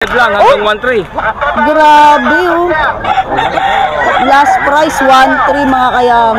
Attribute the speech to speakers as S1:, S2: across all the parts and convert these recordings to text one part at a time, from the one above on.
S1: lang hanggang 1.3.
S2: Grabe oh. Last price 1.3 mga kayam.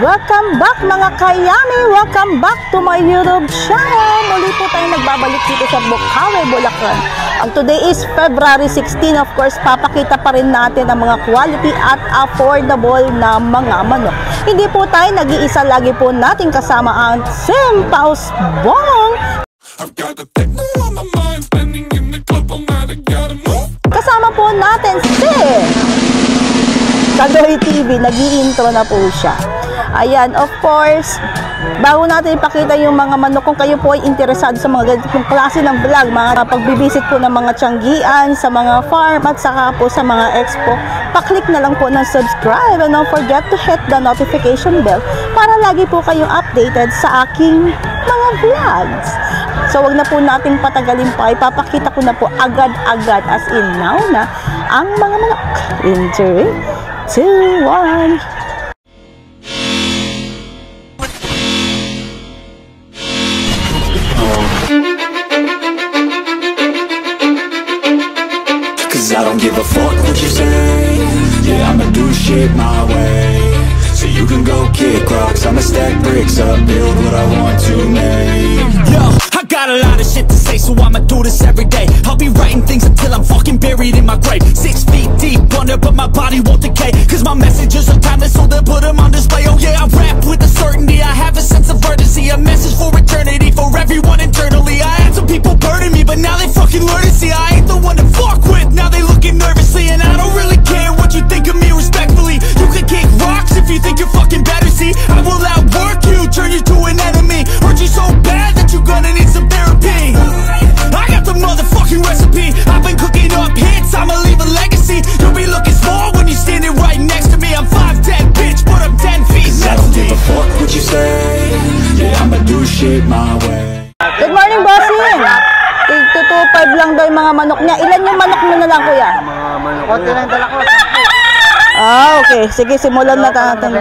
S2: Welcome back mga kayami! Welcome back to my YouTube channel! Muli po tayo nagbabalik dito sa Bocaue, Bulacan. Ang today is February 16. Of course, papakita pa rin natin ang mga quality at affordable na mga manok. Hindi po tayo nag-iisa, lagi po natin kasama ang Simpaus Bong. Kasama po natin si Kadoy TV, nag-i-intro na po siya. Ayan, of course, bago natin ipakita yung mga manok, kung kayo po ay interesado sa mga ganitong klase ng vlog, mga pagbibisit po ng mga tiyanggian, sa mga farm at saka po sa mga expo, paklik na lang po ng subscribe and don't forget to hit the notification bell para lagi po kayong updated sa aking mga vlogs. So, wag na po natin patagalin pa, ipapakita ko na po agad-agad as in now na ang mga manok. In 3, 2, 1...
S3: I don't give a fuck what you say. Yeah, I'ma do shit my way. So you can go kick rocks, I'ma stack bricks up, build what I want to make. Yo, I got a lot of shit to say, so I'ma do this every day. I'll be writing things until I'm fucking buried in my grave. 6 feet deep under, but my body won't decay. Cause my messages are timeless, so they'll put them on display. Oh yeah, I rap with a certainty, I have a sense of urgency. A message for eternity, for everyone internally. I had some people burning me, but now they fucking learn to see I ain't the one to fuck with. Now they looking nervously, and I don't really care what you think of me respectfully. You can kick rocks if you think you're fucking better, see I will outwork you, turn you to an enemy. Hurt you so bad that you're gonna need some therapy. I got the motherfucking recipe, I've been cooking up hits, I'ma leave a legacy. You'll be looking small when you're standing right next to me. I'm 5'10", bitch, but I'm 10 feet next to me. I don't give a fuck what you say. Yeah, I'ma do shit my way.
S2: Good morning, bossing! Tig 225 lang daw yung mga manok niya. Ilan yung manok mo na lang, kuya?
S1: Mga manok.
S4: Konti lang dala ko.
S2: Okay. Sige, simulan na natin.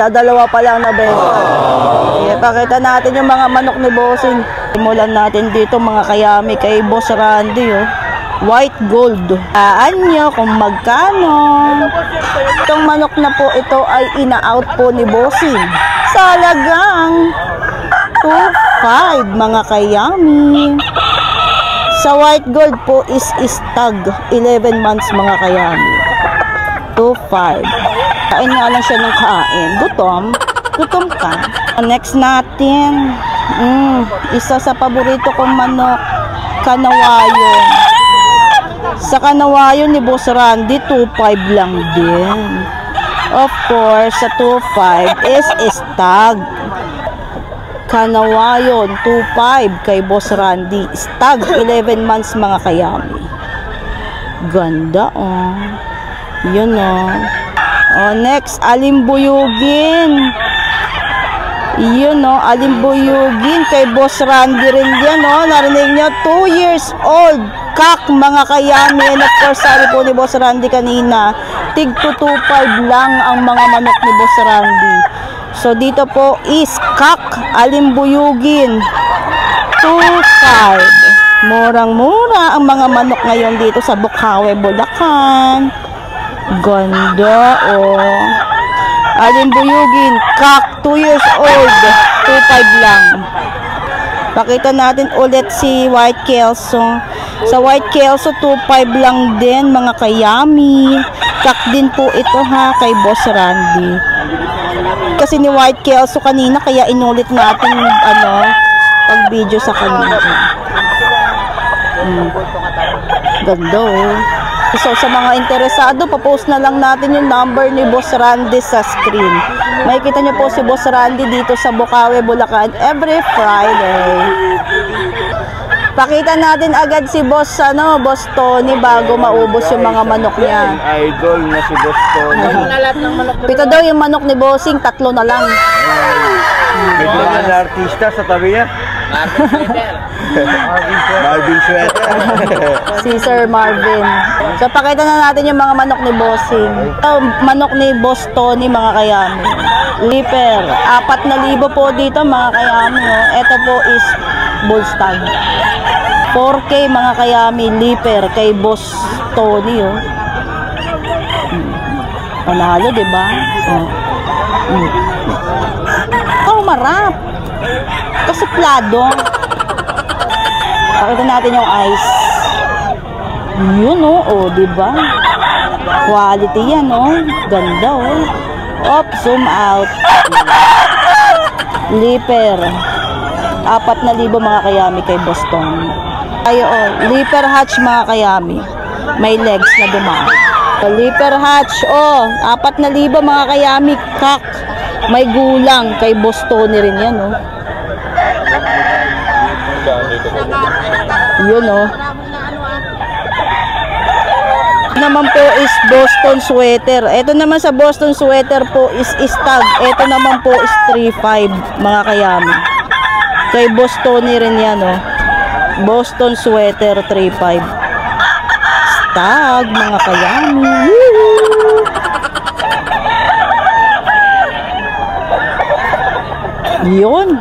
S2: Dadalawa pa lang na benta. Okay, pakita natin yung mga manok ni bossing. Simulan natin dito mga kayami kay Boss Randy, oh. White gold. Nyo kung magkano. Itong manok na po ito ay ina-out po ni bossing. Salagang 2.5 mga kayami. Sa white gold po is stag 11 months mga kayami. 2.5. Kain nga lang siya ng kain. Gutom ka. Next natin, isa sa paborito kong manok, kanawayon. Sa kanawayon ni Boss Randy, 2.5 lang din. Of course, sa 2.5 is stag. Kanawayon, 2.5 kay Boss Randy. Stag, 11 months mga kayami. Ganda, oh. Yun, oh. Oh, next, alimbuyugin. Yun, oh, alimbuyugin kay Boss Randy rin yan, oh. Narinig nyo, 2 years old. Kak, mga kayami. And of course, sabi po ni Boss Randy kanina, tig 2.5 lang ang mga manok ni Boss Randy. So, dito po is kak, alimbuyugin, 2.5. Murang-mura ang mga manok ngayon dito sa Bocaue, Bulacan. Ganda, oh. Alimbuyugin, kak, 2 years old, 2.5 lang. Pakita natin ulit si White Kelso. Sa White Kelso, 2.5 lang din mga kayami. Kak din po ito ha, kay Boss Randy. Kasi ni White Kelso kanina, kaya inulit natin pag-video sa kanina. Ganda, oh. So, sa mga interesado, papost na lang natin yung number ni Boss Randy sa screen. Makikita nyo po si Boss Randy dito sa Bocaue, Bulacan every Friday. Pakita natin agad si Boss Tony bago maubos yung mga manok niya.
S1: Idol na si Boss Tony.
S2: Pito daw yung manok ni Bossing, 3 na lang.
S1: May mga artista sa tabi niya. Marvin Sweater.
S2: Si Sir Marvin. So, pakita na natin yung mga manok ni Bossing. Ito, manok ni Boss Tony, mga kayami. Liper. 4,000 po dito, mga kayami. Oh. Ito po is bull stag. 4K, mga kayami. Liper kay Boss Tony. Oh. Panalo, diba? Oh. Oh, marap. Kasuplado. Pakita natin yung eyes. Yun, oh. Oh, diba? Quality yan, oh. Ganda, oh. Op, zoom out. Liper. 4,000 mga kayami kay Boston. Tayo, oh. Liper hatch, mga kayami. May legs na dumaan. So, liper hatch, oh. 4,000 mga kayami. Kak. May gulang kay Boston rin yan, oh. Yun, oh. Naman po is Boston Sweater. Ito naman sa Boston Sweater po is stag. Ito naman po is 3.5 mga kayami. Kay Boston rin yan, oh. Boston Sweater 3.5. Stag mga kayami. Woo! Yun.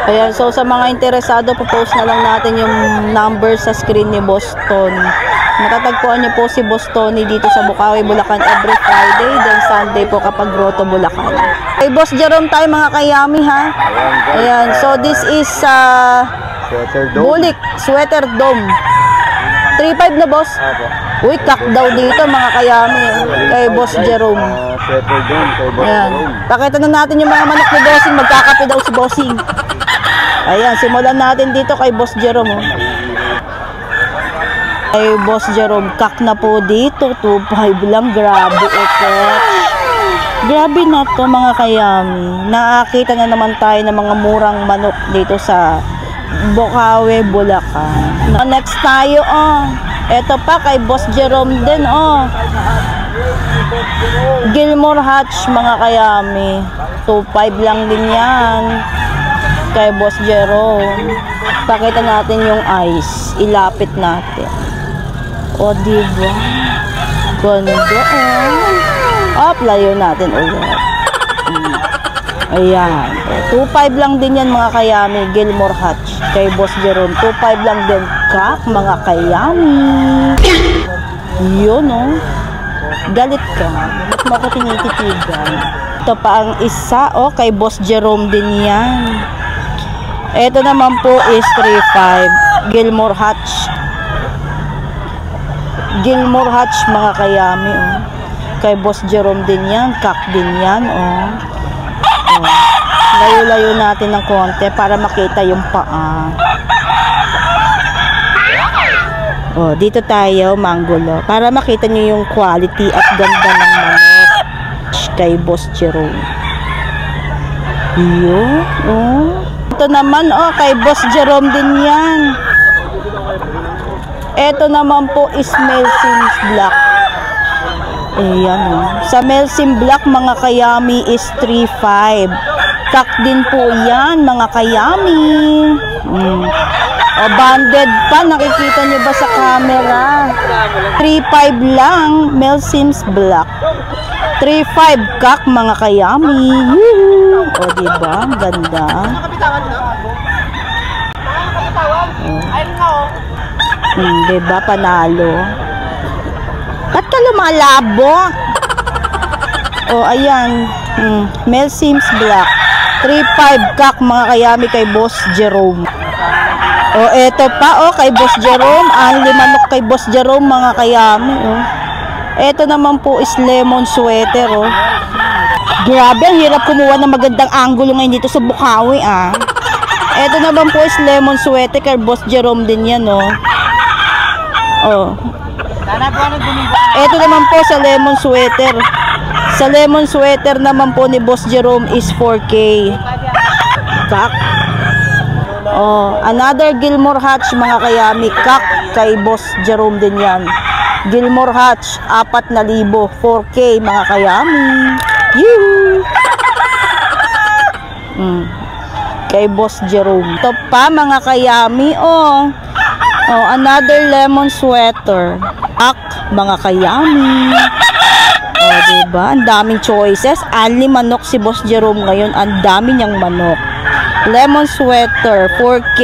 S2: Ayan, so sa mga interesado, post na lang natin yung number sa screen ni Boston. Matatagpuan niyo po si Boston dito sa Bukawi, Bulacan every Friday, then Sunday po kapag Grotto, Bulacan. Kay Boss Jerome tayo mga kayami, ha. Ayan, so this is
S1: Sweater Dome.
S2: Bulik Sweater Dome. 3.5 na, boss. Uy, kak daw dito mga kayami kay Boss Jerome.
S1: Sweater Dome kay Boss
S2: Ayan.
S1: Jerome.
S2: Pakita na natin yung mga manok ni Bossing. Magkakape daw si Bossing. Ayan, simulan natin dito kay Boss Jerome. Oh. Kay Boss Jerome, kak na po dito. 2.5 lang. Grabe, ekot. Grabe na to mga kayami. Nakakita na naman tayo ng mga murang manok dito sa Bukawi, Bulacan. Next tayo, oh. Ito pa kay Boss Jerome din, oh. Gilmore Hatch mga kayami. 2.5 lang din yan kay Boss Jerome. Pakita natin yung eyes. Ilapit natin. O, diba? Ganda, oh. Up, layo natin ulit. Ayan. 2.5 lang din yan mga kayami. Gilmore Hatch kay Boss Jerome. 2.5 lang din kak mga kayami. Yun, oh. Galit ka. Ba't mo ako tinititigan? Ito pa ang isa, oh, kay Boss Jerome din yan. Ito naman po is 3.5. Gilmore Hatch. Gilmore Hatch mga kayami, oh. Kay Boss Jerome din yan. Kak din yan, oh. Oh. Layo-layo natin ng konti para makita yung paa. Oh, dito tayo, Mangulo. Para makita nyo yung quality at ganda ng manok kay Boss Jerome. Yun, oh. Ito naman, oh, kay Boss Jerome din yan. Ito naman po is Melsim's Black. Ayan, oh. Sa Melsim Black, mga kayami is 3.5. Kak din po yan, mga kayami. O, banded pa. Nakikita nyo ba sa camera? 3.5 lang. Melsim's Black. 3.5 kak, mga kayami. Woohoo! O, diba? Ganda. Diba? Panalo. Ba't ka lumalabo? O, ayan. Melsim's Black. 3.5 kak, mga kayami kay Boss Jerome. O, eto pa, oh, kay Boss Jerome. Ang limanok kay Boss Jerome, mga kayami, oh. Eto naman po is lemon sweater, oh. Grabe, ang hirap kumuha ng magandang angulo ngayon dito sa Bukawi, ah. Eto naman po is lemon sweater kay Boss Jerome din yan, oh. Oh. Eto naman po sa lemon sweater. Sa lemon sweater naman po ni Boss Jerome is 4K. Kak. Oh, another Gilmore Hatch, mga kayami. Kak kay Boss Jerome din yan. Gilmore Hatch, 4,000. 4K, mga kayami. Yoo! kay Boss Jerome. Ito pa mga kayami, oh. Oh, another lemon sweater. Mga kayami. Oh, diba? Ang daming choices. Only manok si Boss Jerome ngayon. Ang dami niyang manok. Lemon sweater, 4K.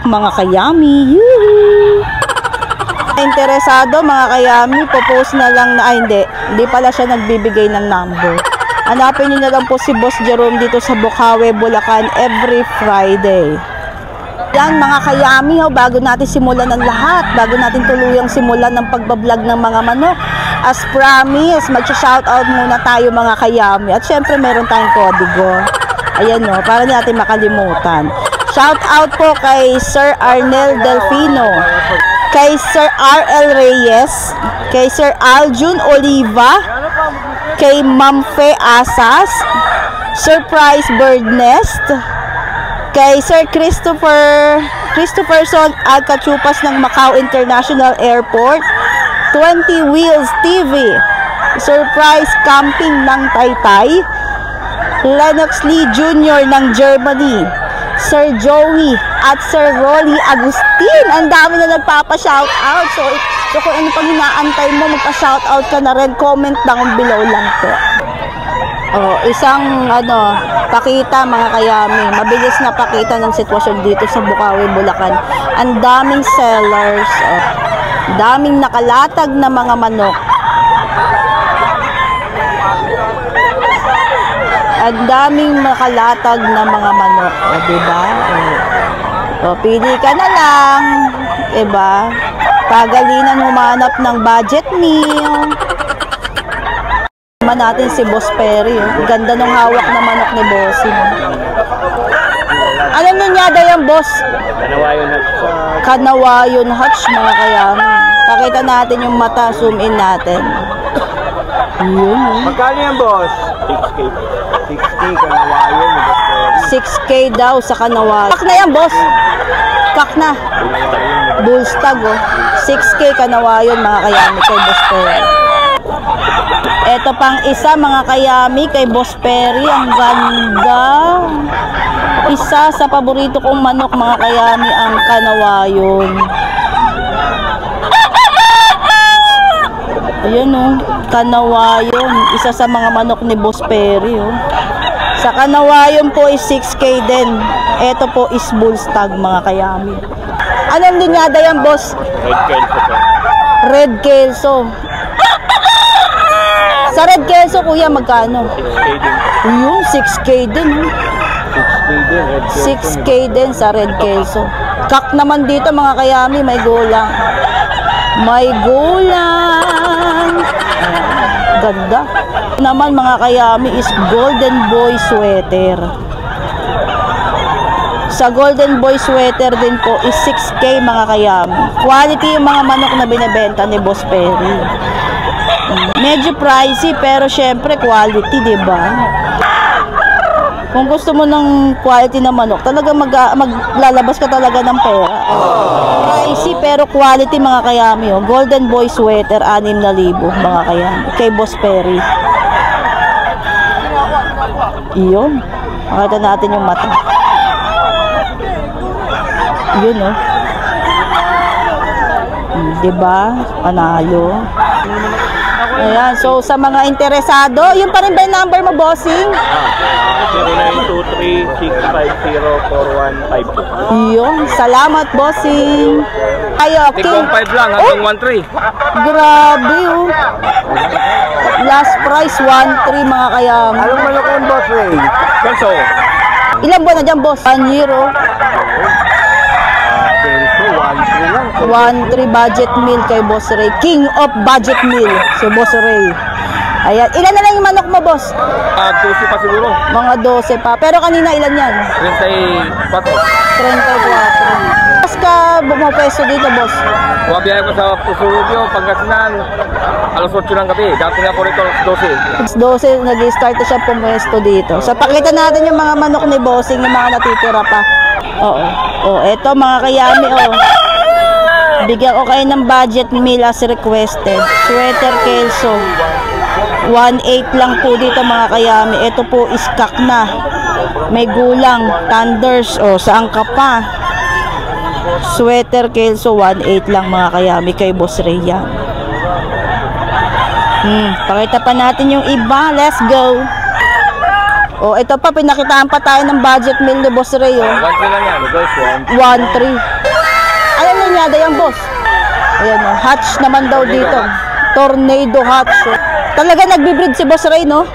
S2: Mga kayami. Yoo-hoo! Interesado mga kayami, popost na lang na, hindi pala siya nagbibigay ng number. Hanapin niyo na lang po si Boss Jerome dito sa Bukawi, Bulacan every Friday. Yan mga kayami, bago natin simulan ng lahat, bago natin tuluyang simulan ng pagbablog ng mga manok, as promise, mag-shoutout muna tayo mga kayami. At syempre meron tayong kodigo. Ayan o, para natin makalimutan. Shoutout po kay Sir Arnel Delfino, kay Sir R.L. Reyes, kay Sir Aljun Oliva, kay Ma'am Fe Asas, Surprise Bird Nest, kay Sir Christopherson Alcachupas ng Macau International Airport, 20 Wheels TV, Surprise Camping ng Taytay, Lennox Lee Jr. ng Germany, Sir Joey at Sir Rolly Agustin. Ang dami na nagpapa-shoutout. So kung ano pang hinaantay mo, magpa-shoutout ka na rin. Comment down below lang po. Oh, isang pakita mga kayami. Mabilis na pakita ng sitwasyon dito sa Bukawi, Bulacan. Ang daming sellers. Daming nakalatag na mga manok. Ang daming nakalatag na mga manok. O, diba? O, pili ka na lang. Diba? Pagalinan humanap ng budget meal. Natin si Boss Perry. Ganda ng hawak na manok ni Bossing. Ano nunyada yan, Boss?
S1: Kanawayon Hutch.
S2: Kanawayon Hutch, mga kayami. Pakita natin yung mata. Zoom in natin. Yun.
S1: Magkano yan, Boss? 6K. 6K, Kanawayon.
S2: 6K daw sa Kanawayon. Kak na yan, Boss. Kak na. Bullstag, oh. 6K Kanawayon, mga kayami, kay Boss Perry. Ito pang isa mga kayami kay Boss Perry. Ang ganda. Isa sa paborito kong manok mga kayami, ang Kanawayon. Ayan o, Kanawayon. Isa sa mga manok ni Boss Perry o. Sa Kanawayon po is 6K din. Ito po is Bullstag mga kayami. Anong linyada yan, Boss?
S1: Red Kelso po.
S2: Red Kelso. Sa Red Kelso, kuya, magkano?
S1: 6K din.
S2: Yung 6K din. 6K din sa Red Kelso. Kak naman dito mga kayami, may gulang. May gulang. Ganda. Naman mga kayami is Golden Boy Sweater. Sa Golden Boy Sweater din po is 6K mga kayami. Quality yung mga manok na binebenta ni Boss Perry. Medyo pricey pero syempre quality, diba? Kung gusto mo ng quality na manok, talaga maglalabas ka talaga ng pera. Pricey pero quality mga kayami. Oh. Golden Boy Sweater, 6,000 mga kayami. Kay Boss Perry. Iyon. Makita natin yung mata. Yun, oh. Diba? Panalo. Ayan, so sa mga interesado, yun pa rin ba yung number mo, Bossing? 0923-650-4152. Yun, salamat, Bossing. Ayo, King.
S1: 5 lang hanggang 1.3.
S2: Grabe, oh. Last price, 1.3 mga kayami.
S1: Anong manok yung Boss Ray? Kelso.
S2: Ilan buwan na dyan, Boss? 1 year, oh.
S1: Kelso, 1.3 lang.
S2: 1.3 budget meal kay Boss Ray. King of budget meal, si Boss Ray. Ayan. Ilan na lang yung manok mo, Boss?
S1: 12 pa siguro.
S2: Mga 12 pa. Pero kanina ilan yan?
S1: 34.
S2: 34. Mas ka bumapeso dito, Boss?
S1: Bumabiyahe ko sa Pusurugyo, Pangasinan. Alas 8 ng gabi. Dati nga po rito alas 12.
S2: 12, nag-start siya pumuesto dito. So, pakita natin yung mga manok ni Bossing, yung mga natitira pa. Oo. Oh, eto mga kayami, oh. Bigyan ko kayo ng budget meal as requested. Sweater Kelso. 1.8 lang po dito mga kayami. Ito po is kak na. May gulang, Thunders, o saan ka pa? Sweater Kelso 1.8 lang mga kayami kay Boss Ray yan. Pakita pa natin yung iba. Let's go. O, ito pa, pinakitaan pa tayo ng budget meal ni Boss Ray.
S1: 1-3 lang yan.
S2: 1.3. Ano ninyada yan, boss? Ayan o, hatch naman daw dito. Tornado hatch. Talaga nagbibreed si Boss Ray, no?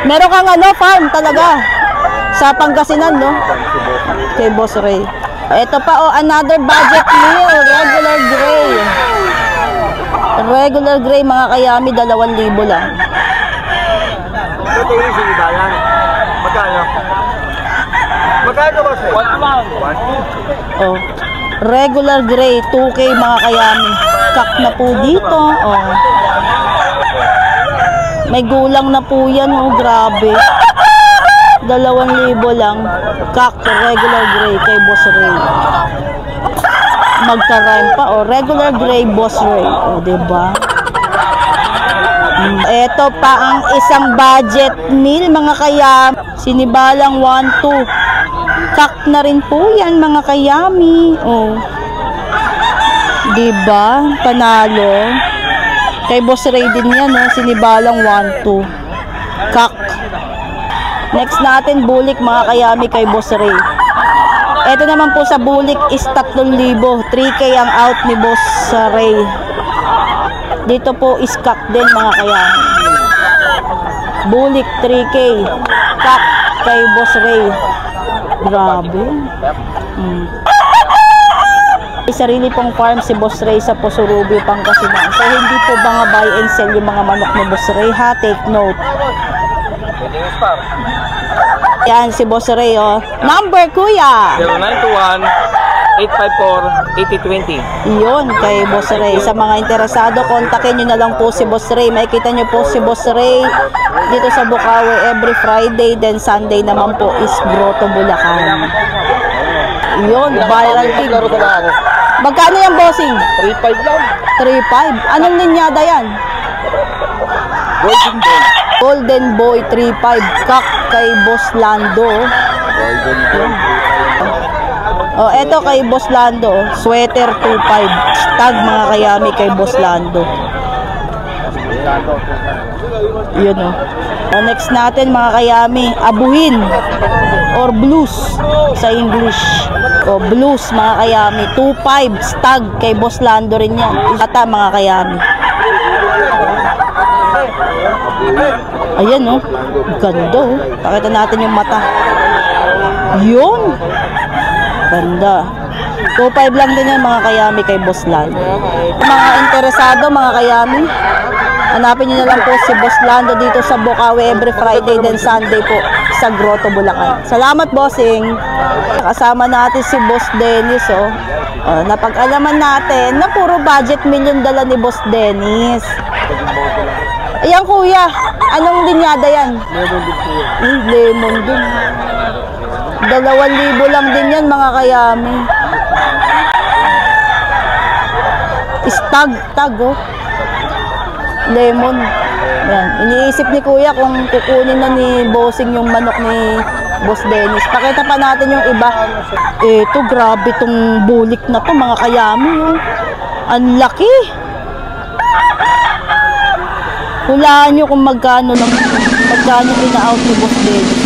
S2: Meron kang farm talaga. Sa Pangasinan, no? Kay Boss Ray. Ito pa, another budget meal. Regular gray. Regular gray, mga kayami, 2,000 lang.
S1: Ito yung sinibalan. Magkano? Magkano ba sa'yo? 1.
S2: Oh. Regular gray, 2K mga kayami. Kak na po dito. Oh. May gulang na po yan. Oh, grabe. 2,000 lang. Kak, regular gray kay Boss Ray. Magka-rhyme pa. Oh, regular gray Boss Ray. Oh, diba? Ito pa ang isang budget meal mga kayami. Sinibalang 1-2. Kak na rin po yan mga kayami. Oh. Diba? Panalo. Kay Boss Ray din yan. Oh. Sinibalang 1-2. Kak. Next natin bulik mga kayami kay Boss Ray. Ito naman po sa bulik is 3,000. 3K ang out ni Boss Ray. Dito po is kak din mga kayami. Bulik 3K. Kak kay Boss Ray. Grabe. May sarili pong farm si Boss Ray sa Pusurubio, Pangasinan. So hindi po ba nga buy and sell yung mga manok ni Boss Ray, ha? Take note. Yan si Boss Ray, oh. Number, kuya.
S1: 0921-854-8020.
S2: Iyon kay Boss Ray. Sa mga interesado, kontakin nyo na lang po si Boss Ray. Makikita nyo po si Boss Ray dito sa Bukawi every Friday, then Sunday naman po is Grotto, Bulacan. Iyon, viral pig. Magkano yan, bossing?
S1: 3.5 lang.
S2: 3.5. Anong linyada yan?
S1: Golden Boy.
S2: Golden Boy 3.5. Kak kay Boss Lando.
S1: Golden Boy.
S2: Oh, eto kay Boss Lando. Sweater 2.5. Tag mga kayami kay Boss Lando. Yun oh. Next natin mga kayami, abuhin or blues sa English. O blues mga kayami, 2.5 stag kay Boss Lando rin yan. Ata mga kayami. Ayan oh, ganda oh. Pakita natin yung mata. Yun, ganda. 2.5 lang din yan mga kayami kay Boss Lando. Mga interesado mga kayami, hanapin nyo na lang po si Boss Lando dito sa Bukawi every Friday then Sunday po sa Grotto, Bulacan. Salamat, bossing. Kasama natin si Boss Dennis, oh. Napag-alaman natin na puro budget million dala ni Boss Dennis. Ayan, kuya. Anong linyada yan?
S1: Lemon din po yan.
S2: Lemon din. 2,000 lang din yan, mga kayami. Tag, oh. Lemon. Yan. Iniisip ni kuya kung kukunin na ni bossing yung manok ni Boss Dennis. Pakita pa natin yung iba. Eto, grabe tong bulik na to mga kayami. Oh. Ang laki. Hulaan nyo kung magkano pina-out ni Boss Dennis.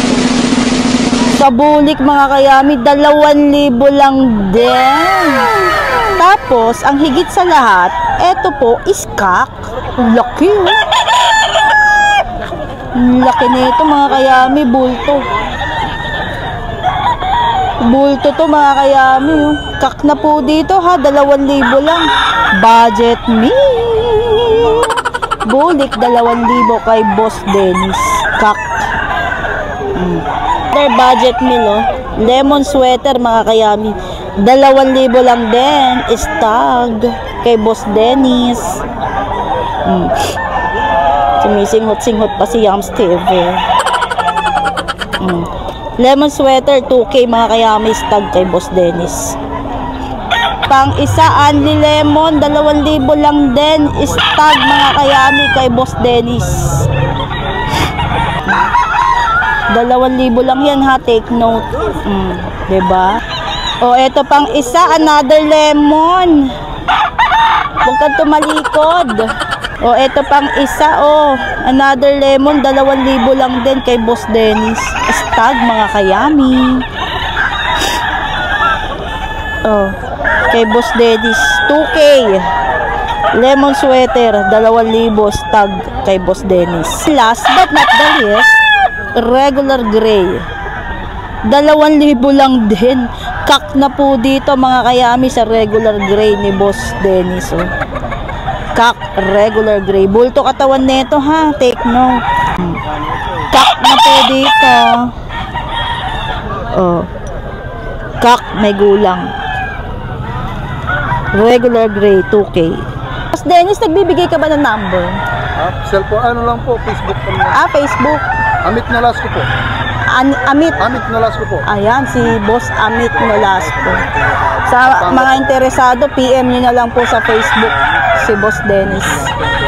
S2: Sa bulik mga kayami, 2,000 lang din. Tapos, ang higit sa lahat, eto po is kak. Laki, oh. Laki nito mga kayami, bulto. Bulto to mga kayami, oh. Kak na po dito ha, 2,000 lang. Budget meal. Bulik 2,000 kay Boss Dennis. Kak. Their budget meal, oh. Lemon sweater mga kayami, 2,000 lang din. Stag kay Boss Dennis. Sumisinghot-singhot pa si Yams TV. Lemon sweater 2K mga kayami, stag kay Boss Dennis. Pang isa only lemon, 2,000 lang din. Stag mga kayami kay Boss Dennis. 2,000 lang yan ha, take note. Diba? O, eto pang isa, another lemon. Huwag kang tumalikod. O, eto pang isa, another lemon, 2,000 lang din kay Boss Dennis. Stag, mga kayami. Kay Boss Dennis, 2K. Lemon sweater, 2,000, stag kay Boss Dennis. Last but not the least, regular gray. 2,000 lang din. Kak na po dito mga kayami sa regular gray ni Boss Dennis. Kak, regular gray. Bulto katawan nito ha, take note. Kak na po dito. Kak, may gulang. Regular gray, 2K. Boss Dennis, nagbibigay ka ba ng number?
S1: Cellphone, ano lang po, Facebook kami.
S2: Facebook.
S1: Amit Nolasco po.
S2: Amit
S1: Nolasco po.
S2: Ayan, si Boss Amit Nolasco. Sa mga interesado, PM nyo na lang po sa Facebook si Boss Dennis.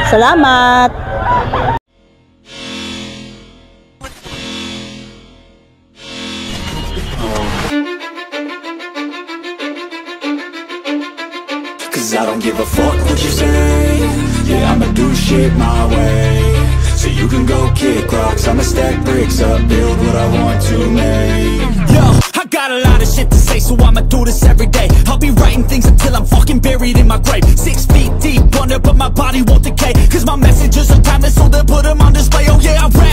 S2: Salamat!
S3: Cause I don't give a fuck what you say. Yeah, I'ma do shit my way. So you can go kick rocks, I'ma stack bricks up, build what I want to make. Yo, I got a lot of shit to say, so I'ma do this every day. I'll be writing things until I'm fucking buried in my grave. 6 feet deep under, but my body won't decay. Cause my messages are timeless, so they'll put them on display. Oh yeah, I rap